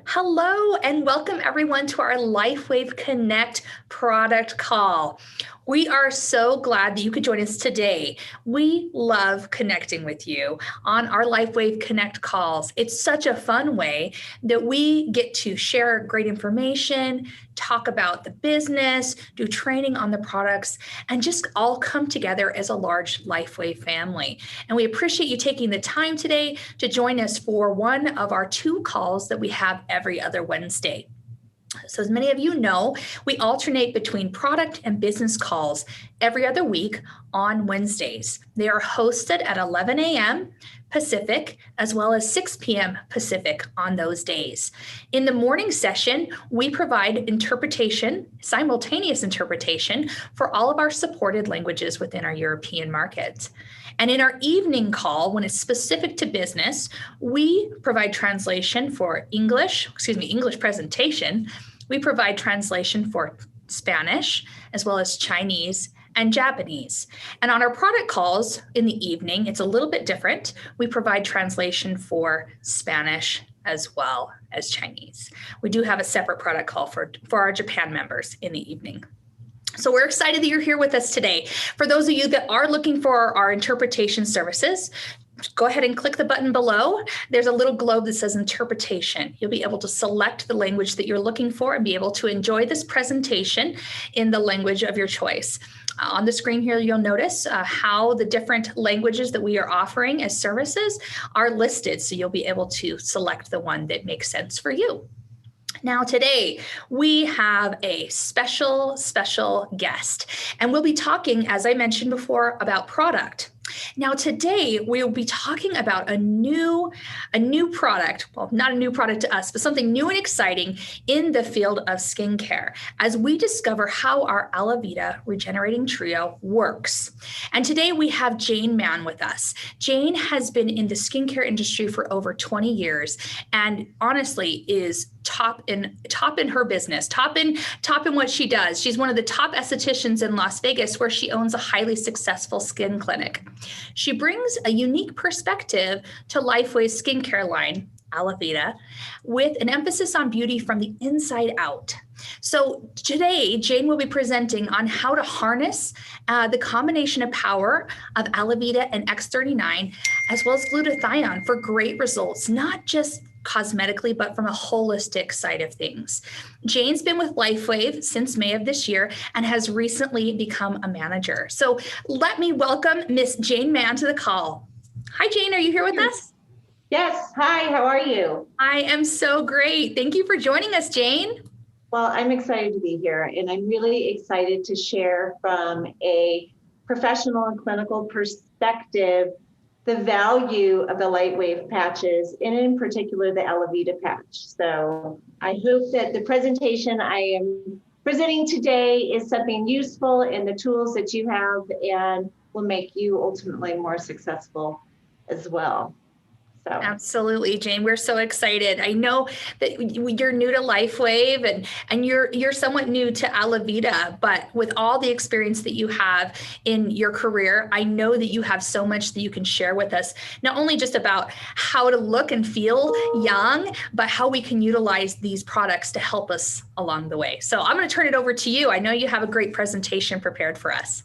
Hello and welcome everyone to our LifeWave Connect product call. We are so glad that you could join us today. We love connecting with you on our LifeWave Connect calls. It's such a fun way that we get to share great information, talk about the business, do training on the products, and just all come together as a large LifeWave family. And we appreciate you taking the time today to join us for one of our two calls that we have every other Wednesday. So as many of you know, we alternate between product and business calls every other week on Wednesdays. They are hosted at 11 a.m. Pacific, as well as 6 p.m. Pacific on those days. In the morning session, we provide interpretation, simultaneous interpretation for all of our supported languages within our European markets. And in our evening call, when it's specific to business, we provide translation for English presentation. We provide translation for Spanish, as well as Chinese and Japanese. And on our product calls in the evening, it's a little bit different. We provide translation for Spanish as well as Chinese. We do have a separate product call for our Japan members in the evening. So we're excited that you're here with us today. For those of you that are looking for our interpretation services, go ahead and click the button below. There's a little globe that says interpretation. You'll be able to select the language that you're looking for and be able to enjoy this presentation in the language of your choice. On the screen here, you'll notice how the different languages that we are offering as services are listed. So you'll be able to select the one that makes sense for you. Now today we have a special guest, and we'll be talking, as I mentioned before, about product. Now today we'll be talking about a new product, well, not a new product to us, but something new and exciting in the field of skincare as we discover how our Alavida Regenerating Trio works. And today we have Jane Mann with us. Jane has been in the skincare industry for over 20 years and honestly is top in her business, top in what she does. She's one of the top estheticians in Las Vegas, where she owns a highly successful skin clinic. She brings a unique perspective to LifeWave's skincare line, Alavida, with an emphasis on beauty from the inside out. So today, Jane will be presenting on how to harness the combination of power of Alavida and X39, as well as glutathione for great results, not just cosmetically, but from a holistic side of things. Jane's been with LifeWave since May of this year and has recently become a manager. So let me welcome Miss Jane Mann to the call. Hi, Jane, are you here with us? Yes. Hi, how are you? I am so great. Thank you for joining us, Jane. Well, I'm excited to be here, and I'm really excited to share from a professional and clinical perspective the value of the LifeWave patches, and in particular the Alavida patch. So I hope that the presentation I am presenting today is something useful in the tools that you have and will make you ultimately more successful as well. So. Absolutely, Jane. We're so excited. I know that you're new to LifeWave and you're somewhat new to Alavida, but with all the experience that you have in your career, I know that you have so much that you can share with us, not only just about how to look and feel young, but how we can utilize these products to help us along the way. So I'm going to turn it over to you. I know you have a great presentation prepared for us.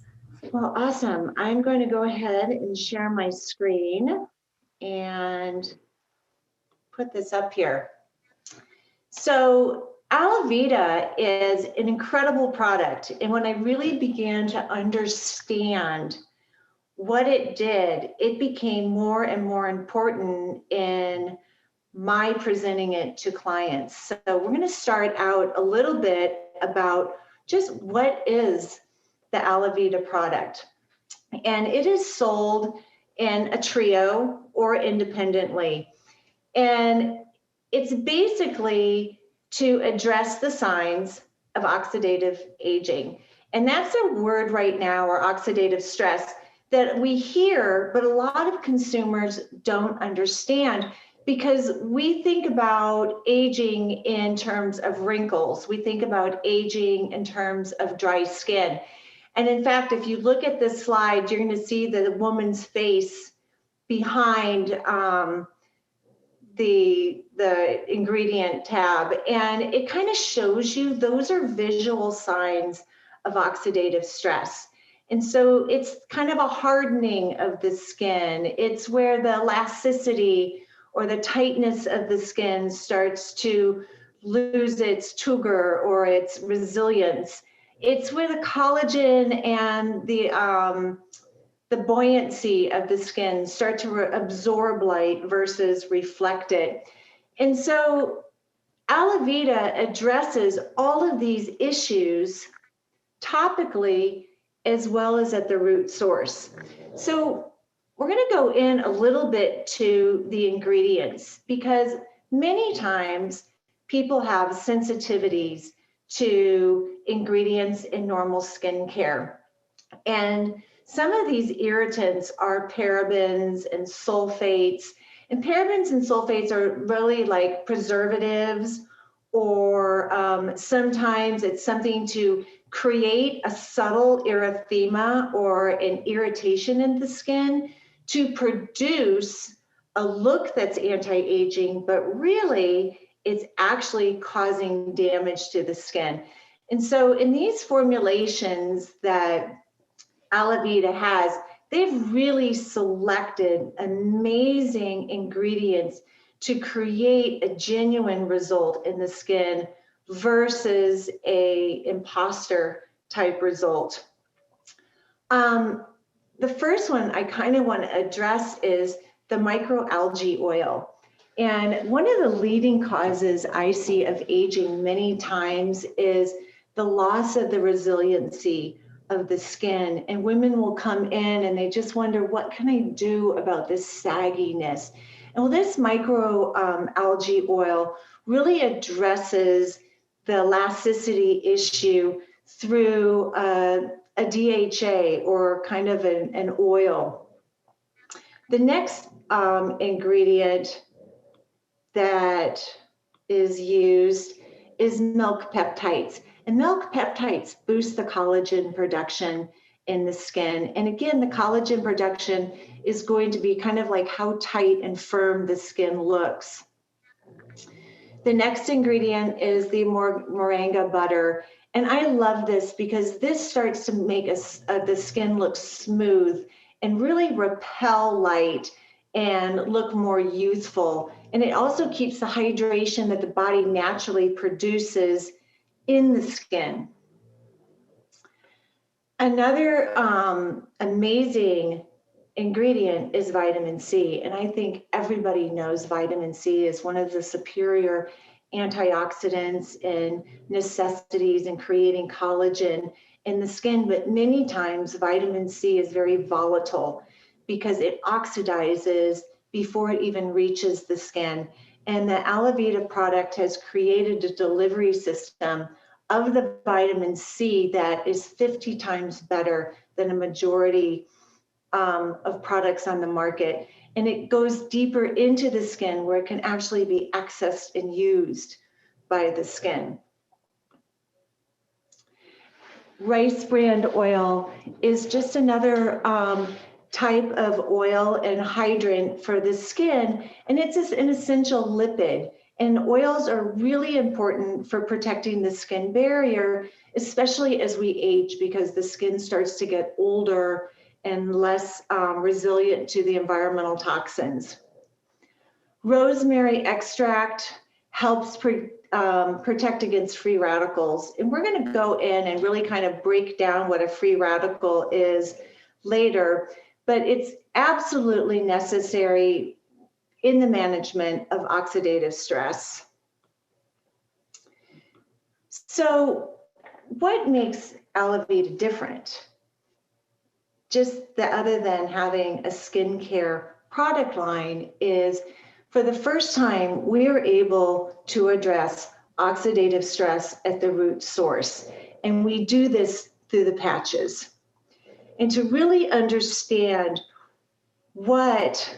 Well, awesome. I'm going to go ahead and share my screen and put this up here. So Alavida is an incredible product. And when I really began to understand what it did, it became more and more important in my presenting it to clients. So we're going to start out a little bit about just what is the Alavida product. And it is sold in a trio or independently. And it's basically to address the signs of oxidative aging. And that's a word right now, or oxidative stress, that we hear, but a lot of consumers don't understand, because we think about aging in terms of wrinkles. We think about aging in terms of dry skin. And in fact, if you look at this slide, you're going to see the woman's face behind the ingredient tab, and it kind of shows you those are visual signs of oxidative stress. And so it's kind of a hardening of the skin. It's where the elasticity or the tightness of the skin starts to lose its tuger or its resilience. It's where the collagen and the buoyancy of the skin start to absorb light versus reflect it. And so Alavida addresses all of these issues topically as well as at the root source. So we're going to go in a little bit to the ingredients, because many times people have sensitivities to ingredients in normal skincare. And some of these irritants are parabens and sulfates. And parabens and sulfates are really like preservatives, or sometimes it's something to create a subtle erythema or an irritation in the skin to produce a look that's anti-aging, but really it's actually causing damage to the skin. And so in these formulations that Alavida has, they've really selected amazing ingredients to create a genuine result in the skin versus a imposter type result. The first one I kind of want to address is the microalgae oil. And one of the leading causes I see of aging many times is the loss of the resiliency of the skin. And women will come in and they just wonder, what can I do about this sagginess? And well, this microalgae oil really addresses the elasticity issue through a DHA, or kind of an oil. The next ingredient that is used is milk peptides. And milk peptides boost the collagen production in the skin. And again, the collagen production is going to be kind of like how tight and firm the skin looks. The next ingredient is the moringa butter. And I love this because this starts to make the skin look smooth and really repel light and look more youthful. And it also keeps the hydration that the body naturally produces in the skin. Another amazing ingredient is vitamin C. And I think everybody knows vitamin C is one of the superior antioxidants and necessities in creating collagen in the skin. But many times vitamin C is very volatile because it oxidizes before it even reaches the skin. And the Alavida product has created a delivery system of the vitamin C that is 50 times better than a majority of products on the market. And it goes deeper into the skin where it can actually be accessed and used by the skin. Rice bran oil is just another type of oil and hydrant for the skin, and it's an essential lipid. And oils are really important for protecting the skin barrier, especially as we age, because the skin starts to get older and less resilient to the environmental toxins. Rosemary extract helps protect against free radicals. And we're going to go in and really kind of break down what a free radical is later, but it's absolutely necessary in the management of oxidative stress. So what makes Alavida different? Just other than having a skincare product line is, for the first time, we're able to address oxidative stress at the root source. And we do this through the patches. And to really understand what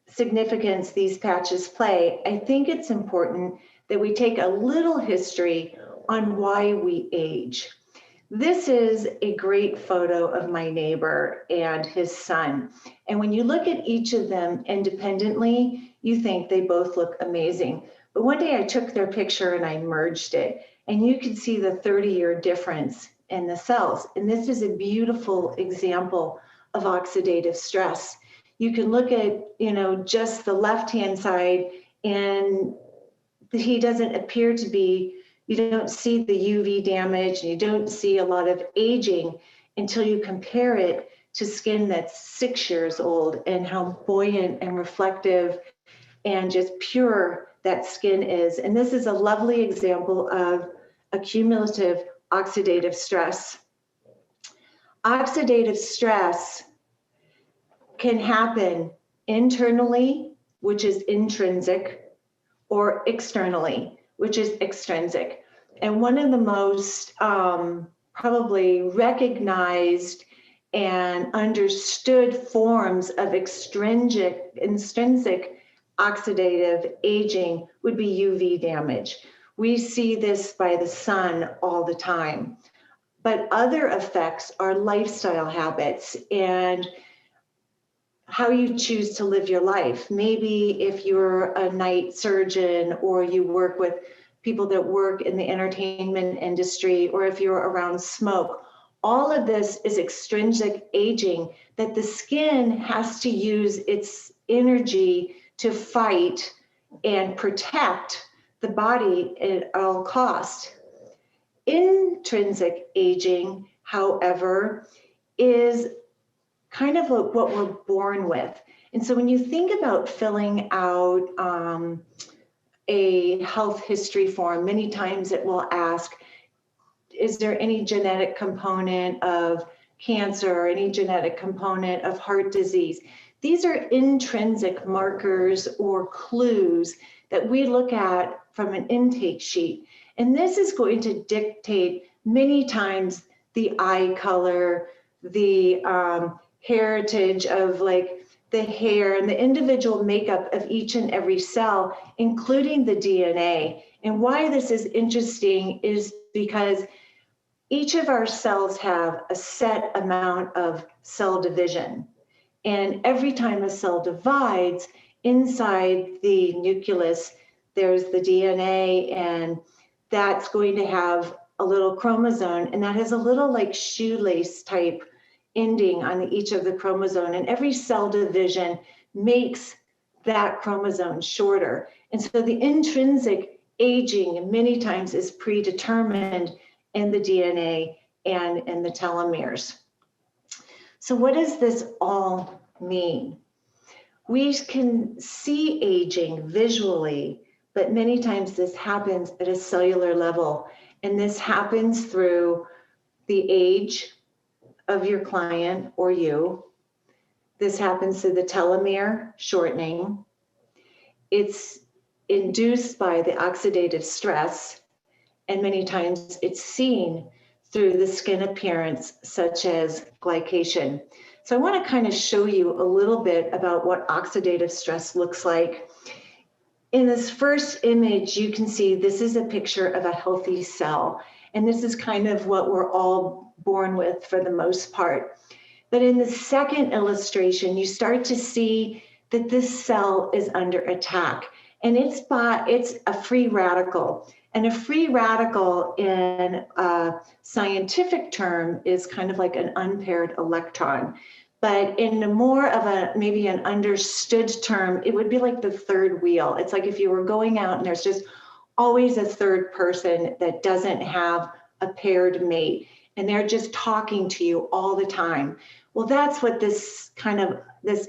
significance these patches play, I think it's important that we take a little history on why we age. This is a great photo of my neighbor and his son. And when you look at each of them independently, you think they both look amazing. But one day I took their picture and I merged it, and you can see the 30-year difference in the cells. And this is a beautiful example of oxidative stress. You can look at, just the left-hand side, and he doesn't appear to be, you don't see the UV damage, and you don't see a lot of aging until you compare it to skin that's 6 years old, and how buoyant and reflective and just pure that skin is. And this is a lovely example of accumulative oxidative stress. Oxidative stress can happen internally, which is intrinsic, or externally, which is extrinsic. And one of the most probably recognized and understood forms of intrinsic oxidative aging would be UV damage. We see this by the sun all the time. But other effects are lifestyle habits and how you choose to live your life. Maybe if you're a night surgeon, or you work with people that work in the entertainment industry, or if you're around smoke, all of this is extrinsic aging that the skin has to use its energy to fight and protect the body at all cost. Intrinsic aging, however, is kind of what we're born with. And so when you think about filling out a health history form, many times it will ask, is there any genetic component of cancer or any genetic component of heart disease? These are intrinsic markers or clues that we look at from an intake sheet. And this is going to dictate many times the eye color, the heritage of like the hair and the individual makeup of each and every cell, including the DNA. And why this is interesting is because each of our cells have a set amount of cell division. And every time a cell divides, inside the nucleus, there's the DNA, and that's going to have a little chromosome, and that has a little like shoelace type ending on each of the chromosome. And every cell division makes that chromosome shorter. And so the intrinsic aging many times is predetermined in the DNA and in the telomeres. So what does this all mean? We can see aging visually, but many times this happens at a cellular level. And this happens through the age of your client or you. This happens through the telomere shortening. It's induced by the oxidative stress, and many times it's seen through the skin appearance, such as glycation. So I want to kind of show you a little bit about what oxidative stress looks like. In this first image, you can see this is a picture of a healthy cell. And this is kind of what we're all born with for the most part. But in the second illustration, you start to see that this cell is under attack. And it's a free radical. And a free radical in a scientific term is kind of like an unpaired electron. But in more of maybe an understood term, it would be like the third wheel. It's like if you were going out and there's just always a third person that doesn't have a paired mate, and they're just talking to you all the time. Well, that's what this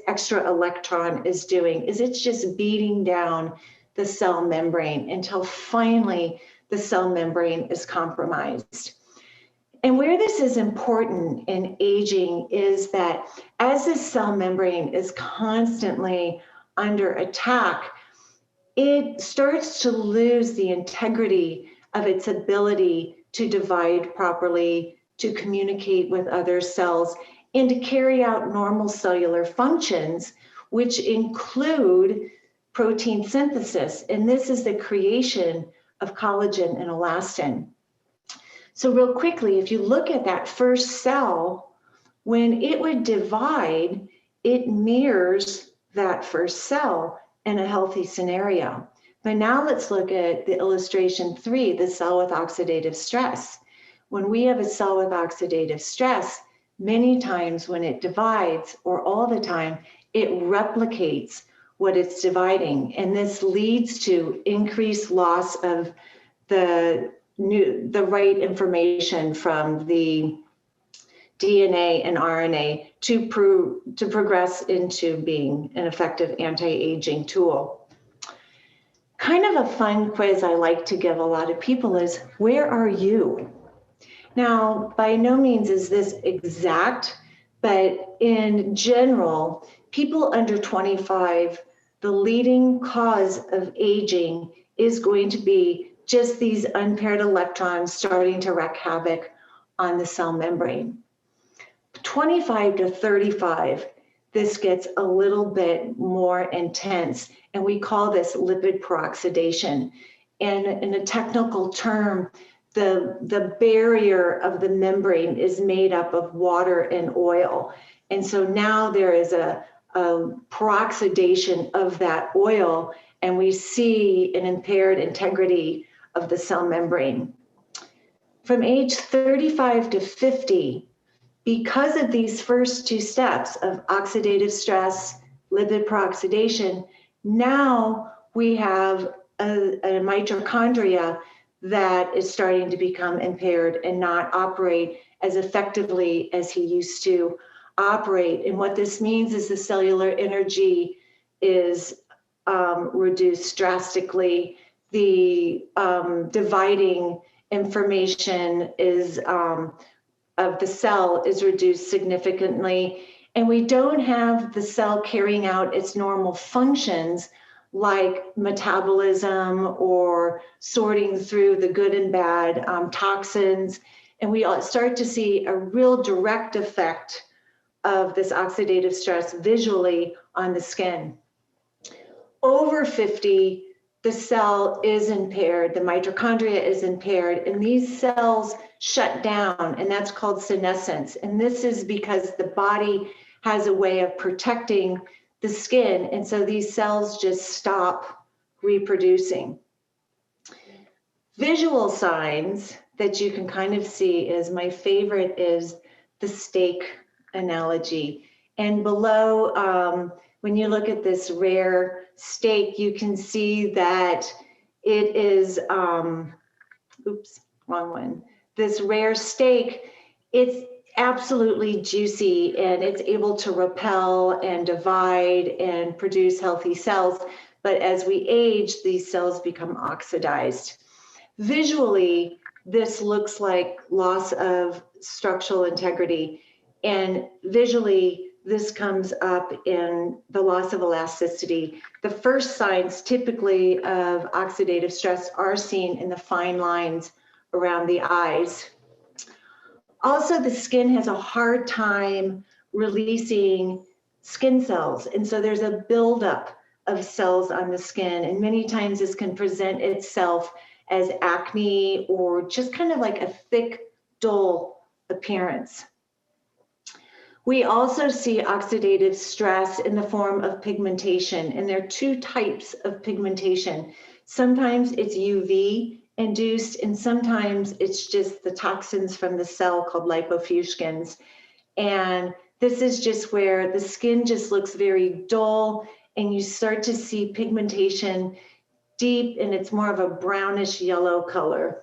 extra electron is doing, is it's just beating down the cell membrane until finally the cell membrane is compromised. And where this is important in aging is that as the cell membrane is constantly under attack, it starts to lose the integrity of its ability to divide properly, to communicate with other cells, and to carry out normal cellular functions, which include protein synthesis. And this is the creation of collagen and elastin. So real quickly, if you look at that first cell, when it would divide, it mirrors that first cell in a healthy scenario. But now let's look at the illustration 3, the cell with oxidative stress. When we have a cell with oxidative stress, many times when it divides, or all the time, it replicates what it's dividing. And this leads to increased loss of the right information from the DNA and RNA to progress into being an effective anti-aging tool. Kind of a fun quiz I like to give a lot of people is, where are you? Now, by no means is this exact, but in general, people under 25, the leading cause of aging is going to be just these unpaired electrons starting to wreak havoc on the cell membrane. 25 to 35, this gets a little bit more intense, and we call this lipid peroxidation. And in a technical term, the barrier of the membrane is made up of water and oil. And so now there is a peroxidation of that oil, and we see an impaired integrity of the cell membrane. From age 35 to 50, because of these first 2 steps of oxidative stress, lipid peroxidation, now we have a mitochondria that is starting to become impaired and not operate as effectively as he used to operate. And what this means is the cellular energy is reduced drastically. The dividing information is of the cell is reduced significantly, and we don't have the cell carrying out its normal functions like metabolism or sorting through the good and bad toxins. And we start to see a real direct effect of this oxidative stress visually on the skin. Over 50, the cell is impaired, the mitochondria is impaired, and these cells shut down, and that's called senescence. And this is because the body has a way of protecting the skin, and so these cells just stop reproducing. Visual signs that you can kind of see is, my favorite is the steak analogy. And below, when you look at this rare steak, you can see that it is, oops, wrong one. This rare steak, it's absolutely juicy, and it's able to repel and divide and produce healthy cells. But as we age, these cells become oxidized. Visually, this looks like loss of structural integrity. And visually, this comes up in the loss of elasticity. The first signs typically of oxidative stress are seen in the fine lines around the eyes. Also, the skin has a hard time releasing skin cells. And so there's a buildup of cells on the skin. And many times this can present itself as acne or just kind of like a thick, dull appearance. We also see oxidative stress in the form of pigmentation, and there are 2 types of pigmentation. Sometimes it's UV induced, and sometimes it's just the toxins from the cell called lipofuscins. And this is just where the skin just looks very dull, and you start to see pigmentation deep, and it's more of a brownish yellow color.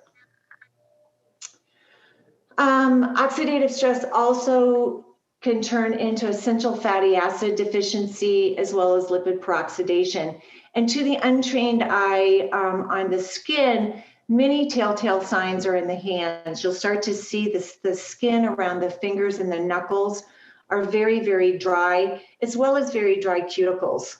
Oxidative stress also can turn into essential fatty acid deficiency as well as lipid peroxidation. And to the untrained eye on the skin, many telltale signs are in the hands. You'll start to see the skin around the fingers and the knuckles are very, very dry, as well as very dry cuticles.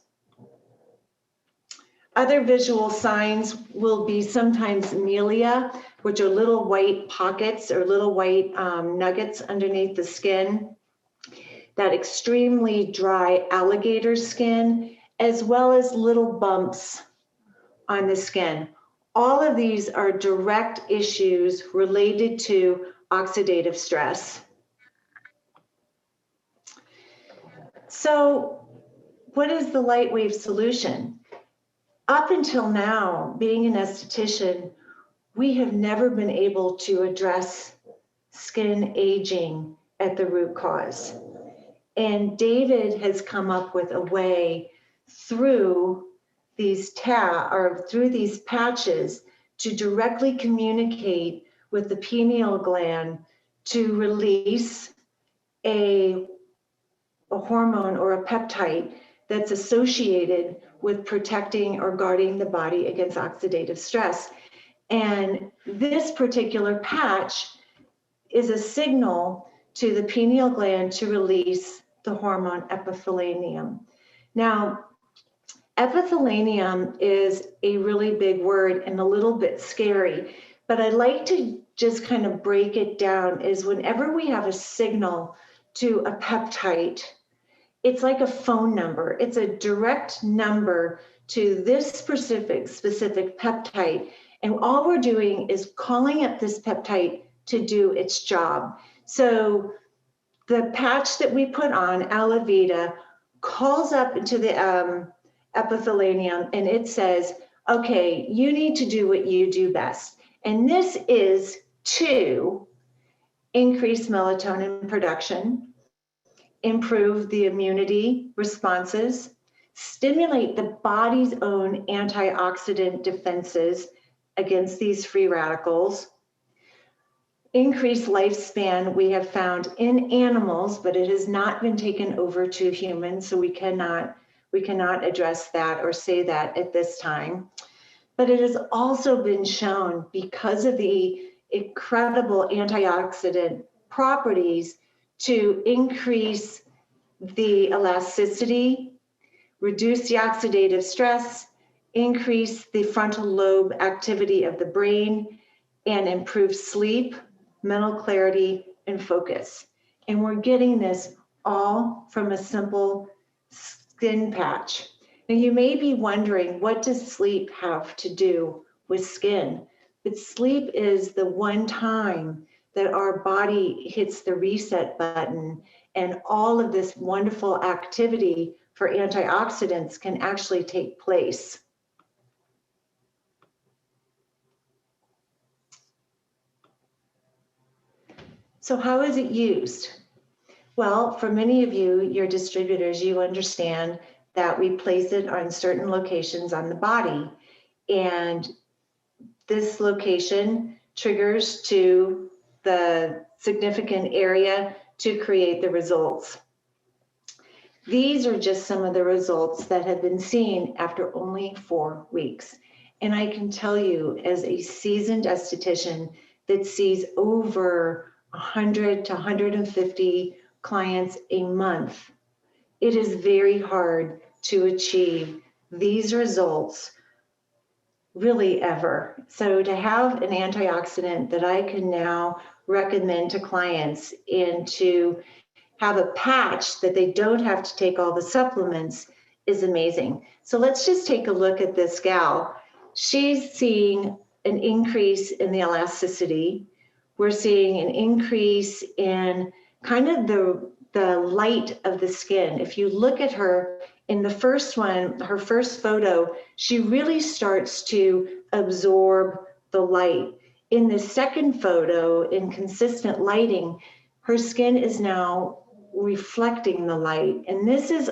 Other visual signs will be sometimes melia, which are little white pockets or little white nuggets underneath the skin. That extremely dry alligator skin, as well as little bumps on the skin. all of these are direct issues related to oxidative stress. So what is the LifeWave solution? Up until now, being an esthetician, we have never been able to address skin aging at the root cause. And David has come up with a way through these patches to directly communicate with the pineal gland to release a hormone or a peptide that's associated with protecting or guarding the body against oxidative stress. And this particular patch is a signal to the pineal gland to release the hormone epithalamium. Now, epithalamium is a really big word and a little bit scary, but I like to just kind of break it down is whenever we have a signal to a peptide, it's like a phone number. It's a direct number to this specific peptide. And all we're doing is calling up this peptide to do its job. So the patch that we put on, Alavida, calls up into the epithalamium and it says, okay, you need to do what you do best. And this is to increase melatonin production, improve the immunity responses, stimulate the body's own antioxidant defenses against these free radicals, increased lifespan we have found in animals, but it has not been taken over to humans, so we cannot address that or say that at this time. But it has also been shown because of the incredible antioxidant properties to increase the elasticity, reduce the oxidative stress, increase the frontal lobe activity of the brain, and improve sleep, mental clarity, and focus. And we're getting this all from a simple skin patch. Now you may be wondering, what does sleep have to do with skin? But sleep is the one time that our body hits the reset button and all of this wonderful activity for antioxidants can actually take place. So how is it used? Well, for many of you, your distributors, you understand that we place it on certain locations on the body. And this location triggers to the significant area to create the results. These are just some of the results that have been seen after only 4 weeks. And I can tell you, as a seasoned esthetician that sees over 100 to 150 clients a month, it is very hard to achieve these results really ever. So to have an antioxidant that I can now recommend to clients and to have a patch that they don't have to take all the supplements is amazing. So let's just take a look at this gal. She's seeing an increase in the elasticity. We're seeing an increase in kind of the light of the skin. If you look at her in the first one, her first photo, she really starts to absorb the light. In the second photo, in consistent lighting, her skin is now reflecting the light. And this is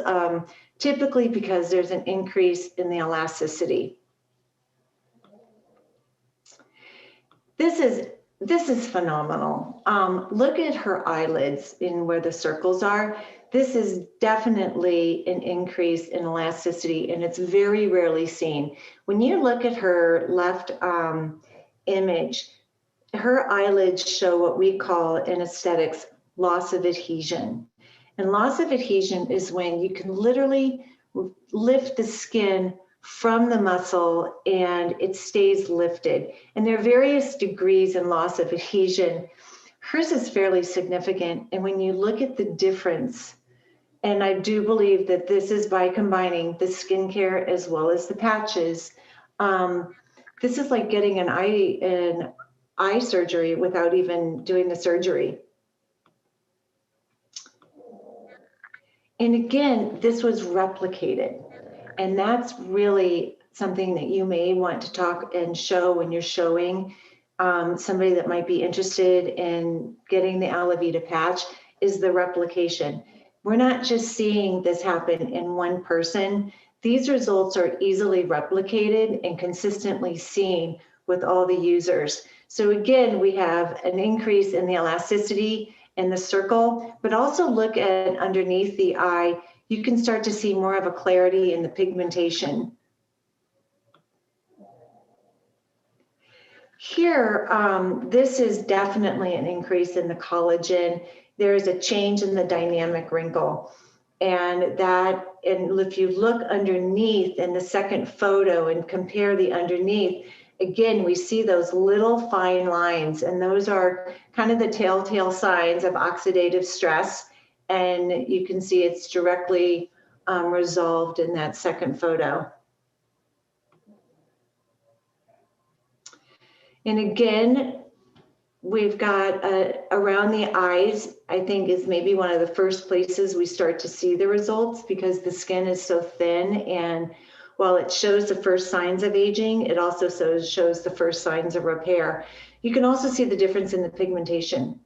typically because there's an increase in the elasticity. This is phenomenal. Look at her eyelids in where the circles are. This is definitely an increase in elasticity, and it's very rarely seen. When you look at her left image, her eyelids show what we call in aesthetics loss of adhesion. And loss of adhesion is when you can literally lift the skin from the muscle and it stays lifted. And there are various degrees in loss of adhesion. Hers is fairly significant. And when you look at the difference, and I do believe that this is by combining the skincare as well as the patches, This is like getting an eye surgery without even doing the surgery. And again, this was replicated. And that's really something that you may want to talk and show when you're showing somebody that might be interested in getting the Alavida patch, is the replication. We're not just seeing this happen in one person. These results are easily replicated and consistently seen with all the users. So again, we have an increase in the elasticity in the circle, but also look at underneath the eye. You can start to see more of a clarity in the pigmentation. Here, this is definitely an increase in the collagen. There is a change in the dynamic wrinkle. And if you look underneath in the second photo and compare the underneath, again, we see those little fine lines, and those are kind of the telltale signs of oxidative stress. And you can see it's directly resolved in that second photo. And again, we've got around the eyes, I think is maybe one of the first places we start to see the results, because the skin is so thin, and while it shows the first signs of aging, it also shows the first signs of repair. You can also see the difference in the pigmentation.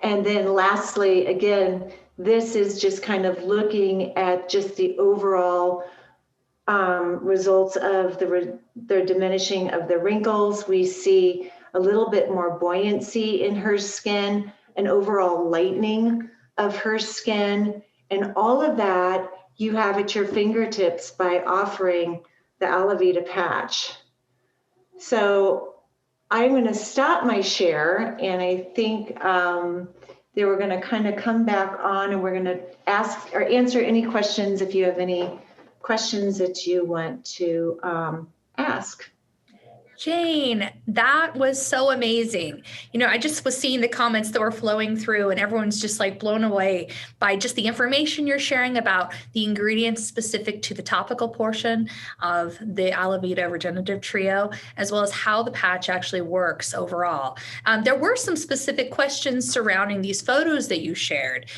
And then lastly, again, this is just kind of looking at just the overall results of the diminishing of the wrinkles. We see a little bit more buoyancy in her skin, an overall lightening of her skin, and all of that you have at your fingertips by offering the Alavida patch. So I'm going to stop my share, and I think they were going to kind of come back on, and we're going to ask or answer any questions if you have any questions that you want to ask. Jane, that was so amazing. I just was seeing the comments that were flowing through, and everyone's just like blown away by just the information you're sharing about the ingredients specific to the topical portion of the Alavida Regenerative Trio, as well as how the patch actually works overall. There were some specific questions surrounding these photos that you shared.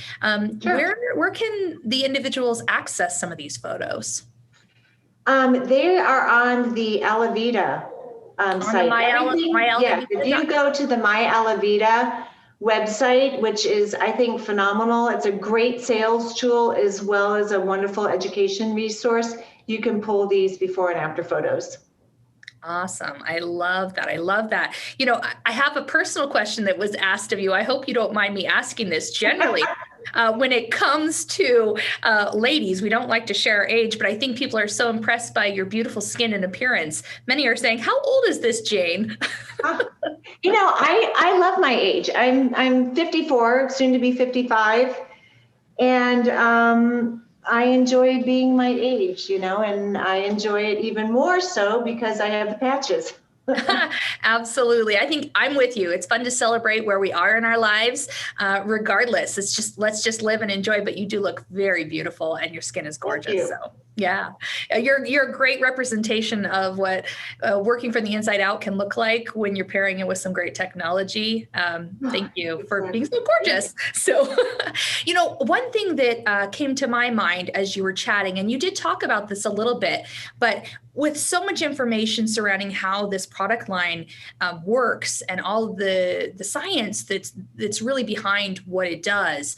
Sure. Where can the individuals access some of these photos? They are on the Alavida site. Alavida. If you go to the My Alavida website, which is, I think, phenomenal. It's a great sales tool as well as a wonderful education resource. You can pull these before and after photos. Awesome. I love that. I love that. I have a personal question that was asked of you. I hope you don't mind me asking this. Generally, when it comes to ladies, we don't like to share our age, but I think people are so impressed by your beautiful skin and appearance. Many are saying, how old is this, Jane? I love my age. I'm 54, soon to be 55. And I enjoy being my age, and I enjoy it even more so because I have the patches. Absolutely. I think I'm with you. It's fun to celebrate where we are in our lives, regardless. Let's just live and enjoy, but you do look very beautiful and your skin is gorgeous. So yeah, you're a great representation of what working from the inside out can look like when you're pairing it with some great technology. Thank you for being so gorgeous. So, one thing that came to my mind as you were chatting, and you did talk about this a little bit, but with so much information surrounding how this product line works and all of the science that's really behind what it does,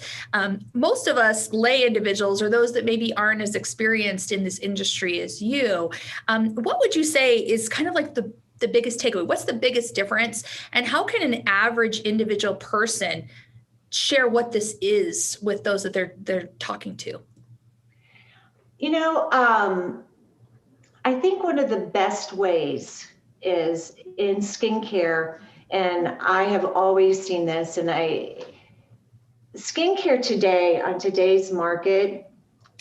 most of us lay individuals, or those that maybe aren't as experienced in this industry as you, what would you say is kind of like the biggest takeaway? What's the biggest difference? And how can an average individual person share what this is with those that they're talking to? I think one of the best ways is in skincare, and I have always seen this, and skincare today on today's market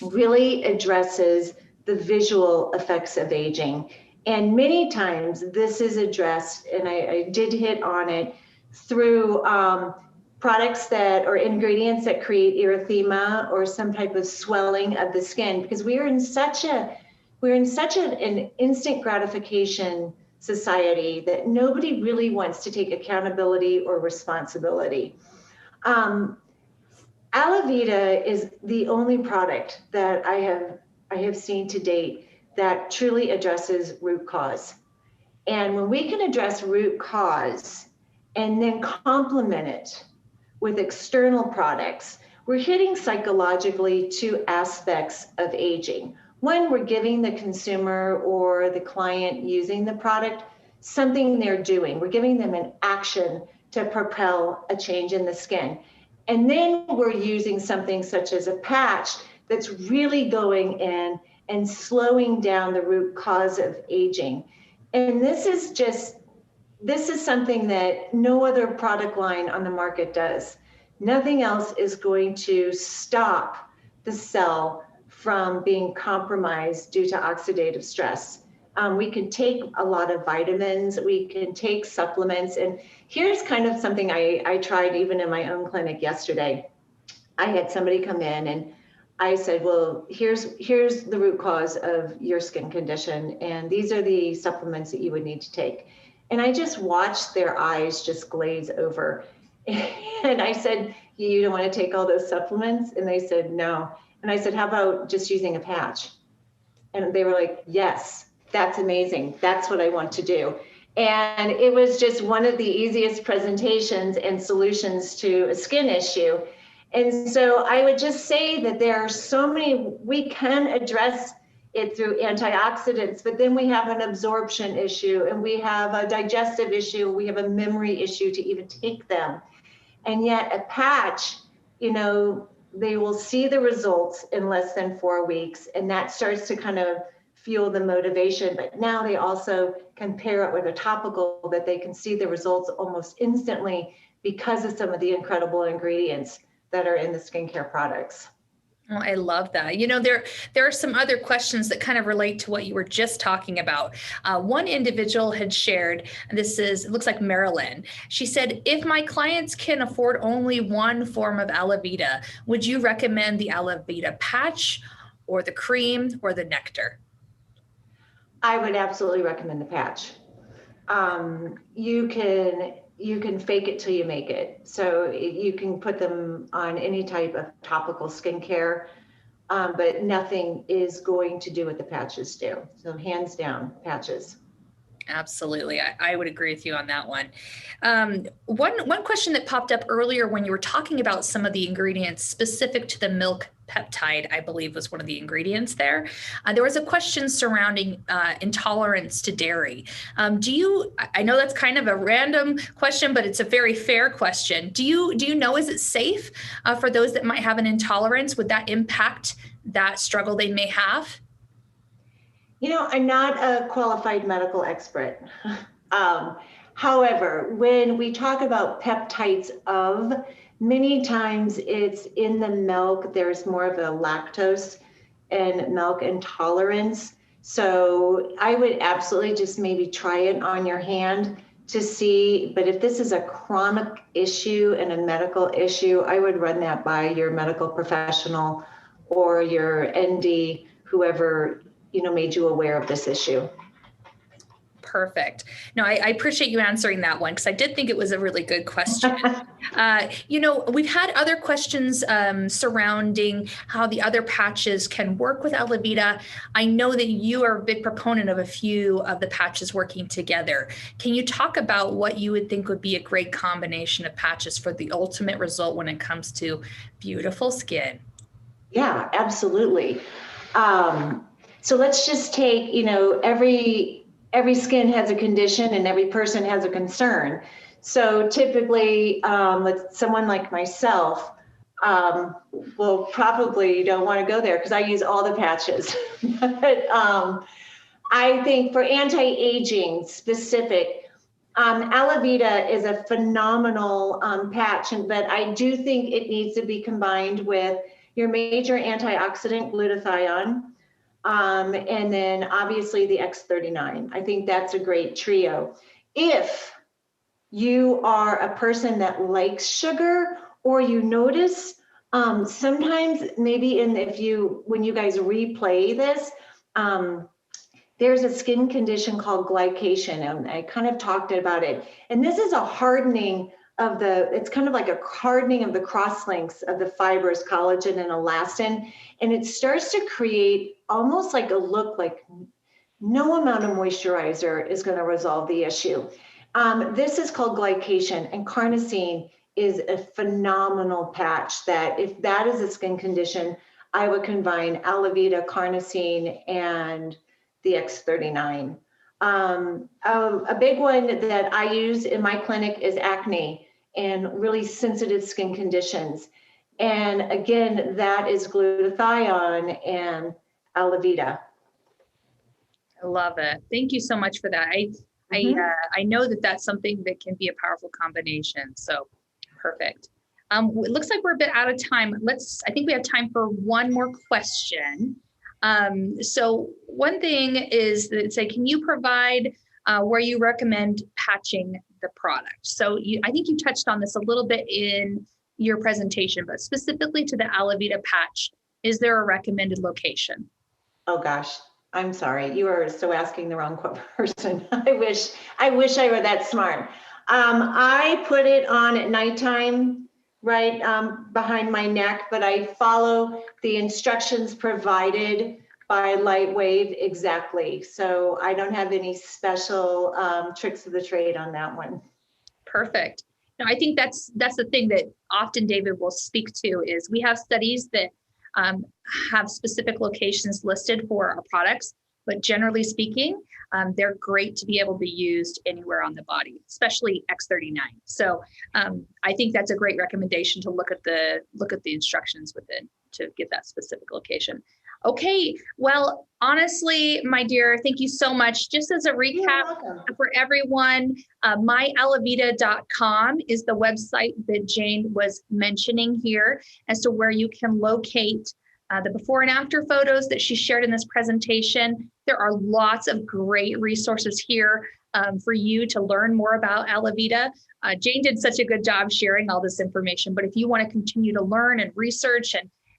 really addresses the visual effects of aging. And many times this is addressed, and I did hit on it, through products or ingredients that create erythema or some type of swelling of the skin, because we are in such a we're in such an instant gratification society that nobody really wants to take accountability or responsibility. Alavida is the only product that I have seen to date that truly addresses root cause. And when we can address root cause and then complement it with external products, we're hitting psychologically two aspects of aging. One, we're giving the consumer or the client using the product something they're doing. We're giving them an action to propel a change in the skin. And then we're using something such as a patch that's really going in and slowing down the root cause of aging. And this is something that no other product line on the market does. Nothing else is going to stop the cell from being compromised due to oxidative stress. We can take a lot of vitamins, we can take supplements, and here's kind of something I tried even in my own clinic yesterday. I had somebody come in and I said, well, here's the root cause of your skin condition, and these are the supplements that you would need to take. And I just watched their eyes just glaze over. And I said, you don't want to take all those supplements? And they said, no. And I said, how about just using a patch? And they were like, yes, that's amazing. That's what I want to do. And it was just one of the easiest presentations and solutions to a skin issue. And so I would just say that there are so many, we can address it through antioxidants, but then we have an absorption issue, and we have a digestive issue, we have a memory issue to even take them. And yet a patch, they will see the results in less than 4 weeks, and that starts to kind of fuel the motivation. But now they also can pair it with a topical that they can see the results almost instantly because of some of the incredible ingredients that are in the skincare products. Oh, I love that. There are some other questions that kind of relate to what you were just talking about. One individual had shared, and it looks like Marilyn. She said, if my clients can afford only one form of Alavida, would you recommend the Alavida patch or the cream or the Nectar? I would absolutely recommend the patch. You can fake it till you make it. So you can put them on any type of topical skincare, but nothing is going to do what the patches do. So hands down, patches. Absolutely. I would agree with you on that one. One question that popped up earlier when you were talking about some of the ingredients specific to the milk peptide, I believe was one of the ingredients there. There was a question surrounding intolerance to dairy. I know that's kind of a random question, but it's a very fair question. Do you know, is it safe for those that might have an intolerance? Would that impact that struggle they may have? I'm not a qualified medical expert. However, when we talk about peptides many times it's in the milk, there's more of a lactose and milk intolerance. So I would absolutely just maybe try it on your hand to see, but if this is a chronic issue and a medical issue, I would run that by your medical professional or your ND, whoever made you aware of this issue. Perfect. No, I appreciate you answering that one because I did think it was a really good question. We've had other questions surrounding how the other patches can work with Alavida. I know that you are a big proponent of a few of the patches working together. Can you talk about what you would think would be a great combination of patches for the ultimate result when it comes to beautiful skin? Yeah, absolutely. So let's just take, every skin has a condition and every person has a concern. So typically with someone like myself, well, probably don't want to go there because I use all the patches. But I think for anti-aging specific, Alavida is a phenomenal patch, but I do think it needs to be combined with your major antioxidant glutathione, and then obviously the X39. I think that's a great trio. If you are a person that likes sugar, or you notice sometimes maybe when you guys replay this, there's a skin condition called glycation, and I kind of talked about it. And this is a hardening of it's kind of like a hardening of the cross-links of the fibers, collagen and elastin, and it starts to create almost like a look like no amount of moisturizer is going to resolve the issue. This is called glycation, and carnosine is a phenomenal patch that if that is a skin condition, I would combine Alavida, carnosine, and the X39. A big one that I use in my clinic is acne and really sensitive skin conditions. And again, that is glutathione and Alavida. I love it. Thank you so much for that. I know that that's something that can be a powerful combination. So perfect. It looks like we're a bit out of time. I think we have time for one more question. So one thing is that say, can you provide where you recommend patching the product? So I think you touched on this a little bit in your presentation, but specifically to the Alavida patch, is there a recommended location? Oh gosh, I'm sorry. You are so asking the wrong person. I wish I were that smart. I put it on at nighttime, right behind my neck, but I follow the instructions provided by LifeWave exactly. So I don't have any special tricks of the trade on that one. Perfect. Now, I think that's the thing that often David will speak to is we have studies that have specific locations listed for our products, but generally speaking, they're great to be able to be used anywhere on the body, especially X39. So I think that's a great recommendation to look at the instructions within to get that specific location. Okay, well, honestly, my dear, thank you so much. Just as a recap for everyone, myalavida.com is the website that Jane was mentioning here as to where you can locate the before and after photos that she shared in this presentation. There are lots of great resources here for you to learn more about Alavida. Jane did such a good job sharing all this information, but if you want to continue to learn and research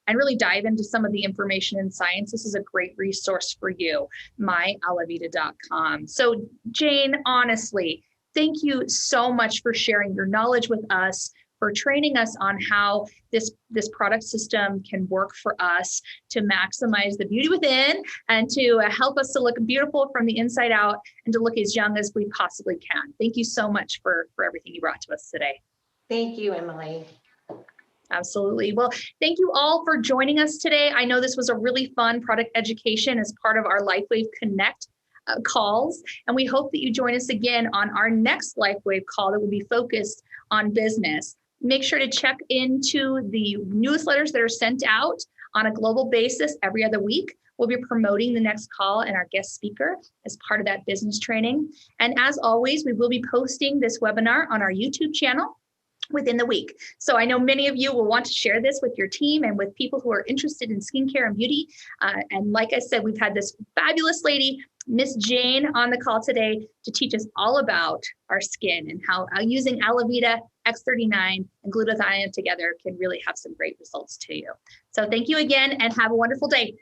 and really dive into some of the information and science, this is a great resource for you, myalavida.com. So Jane, honestly, thank you so much for sharing your knowledge with us, for training us on how this product system can work for us to maximize the beauty within and to help us to look beautiful from the inside out and to look as young as we possibly can. Thank you so much for everything you brought to us today. Thank you, Emily. Absolutely. Well, thank you all for joining us today. I know this was a really fun product education as part of our LifeWave Connect calls, and we hope that you join us again on our next LifeWave call that will be focused on business. Make sure to check into the newsletters that are sent out on a global basis every other week. We'll be promoting the next call and our guest speaker as part of that business training. And as always, we will be posting this webinar on our YouTube channel within the week. So I know many of you will want to share this with your team and with people who are interested in skincare and beauty. And like I said, we've had this fabulous lady, Miss Jane, on the call today to teach us all about our skin and how using Alavida, X39, and glutathione together can really have some great results to you. So thank you again and have a wonderful day.